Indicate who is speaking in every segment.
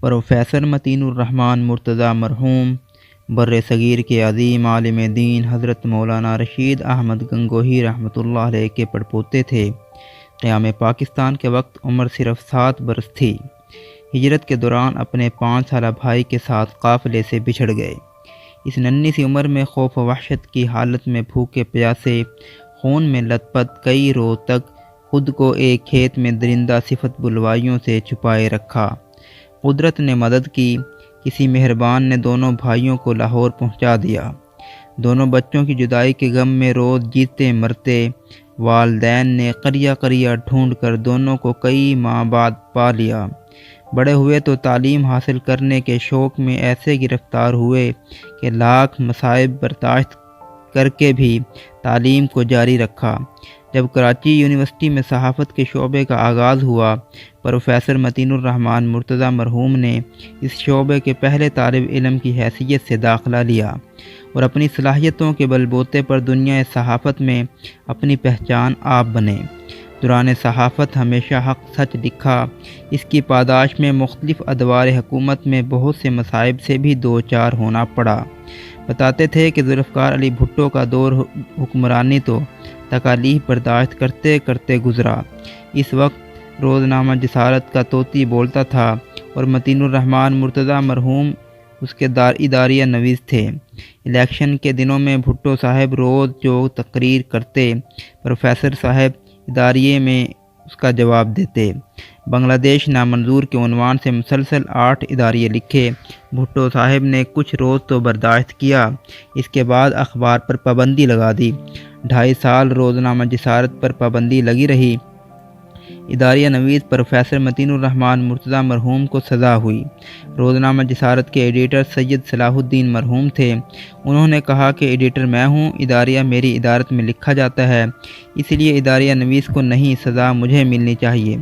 Speaker 1: Professor متین الرحمن مرتضیٰ مرحوم بر صغیر کے عظیم عالم دین حضرت مولانا رشید احمد گنگوہی رحمۃ اللہ علیہ کے پڑپوتے تھے۔ قیام پاکستان کے وقت عمر صرف 7 برس تھی۔ ہجرت کے دوران اپنے 5 سالہ بھائی کے ساتھ قافلے سے بچھڑ گئے۔ اس ننھی سی عمر میں خوف و وحشت کی حالت میں بھوکے پیاسے خون میں لت پت کئی روز تک خود کو ایک کھیت میں درندہ صفت بلوائیوں سے چھپائے رکھا۔ قدرت نے مدد کی، کسی مہربان نے دونوں بھائیوں کو لاہور پہنچا دیا۔ دونوں بچوں کی جدائی کے غم میں روز جیتے مرتے والدین نے قریہ قریہ ڈھونڈ کر دونوں کو کئی ماہ بعد پا لیا۔ بڑے ہوئے تو تعلیم حاصل کرنے کے شوق میں ایسے گرفتار ہوئے کہ لاکھ مصائب برداشت کر کے بھی تعلیم کو جاری رکھا۔ جب کراچی یونیورسٹی میں صحافت کے شعبے کا آغاز ہوا، پروفیسر متین الرحمن مرتضیٰ مرحوم نے اس شعبے کے پہلے طالب علم کی حیثیت سے داخلہ لیا اور اپنی صلاحیتوں کے بل بوتے پر دنیا صحافت میں اپنی پہچان آپ بنے۔ دوران صحافت ہمیشہ حق سچ لکھا۔ اس کی پاداش میں مختلف ادوار حکومت میں بہت سے مصائب سے بھی دوچار ہونا پڑا۔ بتاتے تھے کہ ذوالفقار علی بھٹو کا دور حکمرانی تو تکالیف برداشت کرتے کرتے گزرا۔ اس وقت روزنامہ جسارت کا طوطی بولتا تھا اور متین الرحمن مرتضیٰ مرحوم اس کے اداریہ نویس تھے۔ الیکشن کے دنوں میں بھٹو صاحب روز جو تقریر کرتے، پروفیسر صاحب اداریے میں اس کا جواب دیتے۔ بنگلہ دیش نامنظور کے عنوان سے مسلسل 8 اداریے لکھے۔ بھٹو صاحب نے کچھ روز تو برداشت کیا، اس کے بعد اخبار پر پابندی لگا دی۔ 2.5 سال روزنامہ جسارت پر پابندی لگی رہی۔ اداریہ نویس پروفیسر متین الرحمن مرتضیٰ مرحوم کو سزا ہوئی۔ روزنامہ جسارت کے ایڈیٹر سید صلاح الدین مرحوم تھے۔ انہوں نے کہا کہ ایڈیٹر میں ہوں، اداریہ میری ادارت میں لکھا جاتا ہے، اس لیے اداریہ نویس کو نہیں، سزا مجھے ملنی چاہیے۔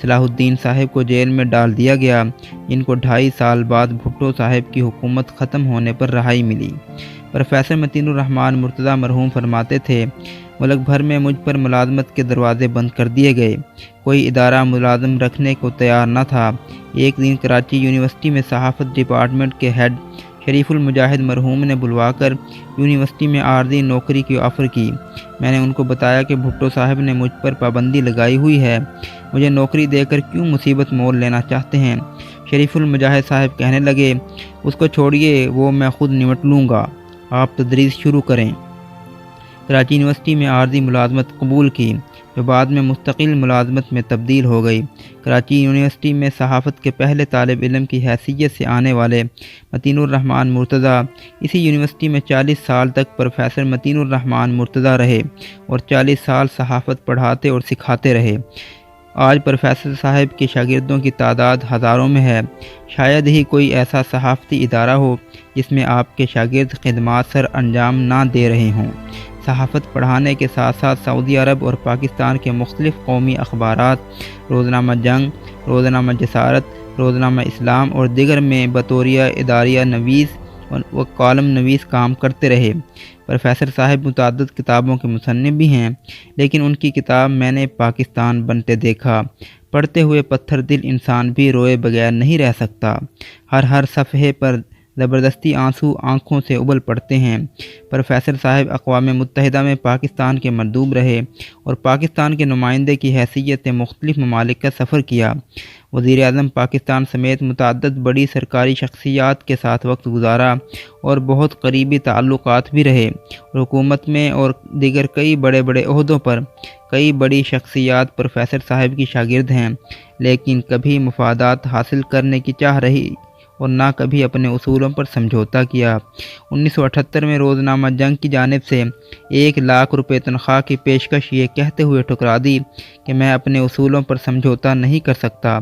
Speaker 1: صلاح الدین صاحب کو جیل میں ڈال دیا گیا، جن کو 2.5 سال بعد بھٹو صاحب کی حکومت ختم ہونے پر رہائی ملی۔ پروفیسر متین الرحمن مرتضیٰ مرحوم فرماتے تھے، ملک بھر میں مجھ پر ملازمت کے دروازے بند کر دیے گئے، کوئی ادارہ ملازم رکھنے کو تیار نہ تھا۔ ایک دن کراچی یونیورسٹی میں صحافت ڈپارٹمنٹ کے ہیڈ شریف المجاہد مرحوم نے بلوا کر یونیورسٹی میں عارضی نوکری کی آفر کی۔ میں نے ان کو بتایا کہ بھٹو صاحب نے مجھ پر پابندی لگائی ہوئی ہے، مجھے نوکری دے کر کیوں مصیبت مول لینا چاہتے ہیں؟ شریف المجاہد صاحب کہنے لگے، اس کو چھوڑیے، وہ میں خود نمٹ لوں گا، آپ تدریس شروع کریں۔ کراچی یونیورسٹی میں عارضی ملازمت قبول کی، جو بعد میں مستقل ملازمت میں تبدیل ہو گئی۔ کراچی یونیورسٹی میں صحافت کے پہلے طالب علم کی حیثیت سے آنے والے متین الرحمن مرتضیٰ اسی یونیورسٹی میں 40 سال تک پروفیسر متین الرحمن مرتضیٰ رہے اور 40 سال صحافت پڑھاتے اور سکھاتے رہے۔ آج پروفیسر صاحب کے شاگردوں کی تعداد ہزاروں میں ہے۔ شاید ہی کوئی ایسا صحافتی ادارہ ہو جس میں آپ کے شاگرد خدمات سر انجام نہ دے رہے ہوں۔ صحافت پڑھانے کے ساتھ ساتھ سعودی عرب اور پاکستان کے مختلف قومی اخبارات، روزنامہ جنگ، روزنامہ جسارت، روزنامہ اسلام اور دیگر میں بطوریہ اداریہ نویس و کالم نویس کام کرتے رہے۔ پروفیسر صاحب متعدد کتابوں کے مصنف بھی ہیں، لیکن ان کی کتاب میں نے پاکستان بنتے دیکھا پڑھتے ہوئے پتھر دل انسان بھی روئے بغیر نہیں رہ سکتا۔ ہر صفحے پر زبردستی آنسو آنکھوں سے ابل پڑتے ہیں۔ پروفیسر صاحب اقوام متحدہ میں پاکستان کے مندوب رہے اور پاکستان کے نمائندے کی حیثیت سے مختلف ممالک کا سفر کیا۔ وزیر اعظم پاکستان سمیت متعدد بڑی سرکاری شخصیات کے ساتھ وقت گزارا اور بہت قریبی تعلقات بھی رہے اور حکومت میں اور دیگر کئی بڑے عہدوں پر کئی بڑی شخصیات پروفیسر صاحب کی شاگرد ہیں، لیکن کبھی مفادات حاصل کرنے کی چاہ رہی اور نہ کبھی اپنے اصولوں پر سمجھوتا کیا۔ 1978 میں روزنامہ جنگ کی جانب سے 1 لاکھ روپے تنخواہ کی پیشکش یہ کہتے ہوئے ٹھکرا دی کہ میں اپنے اصولوں پر سمجھوتا نہیں کر سکتا۔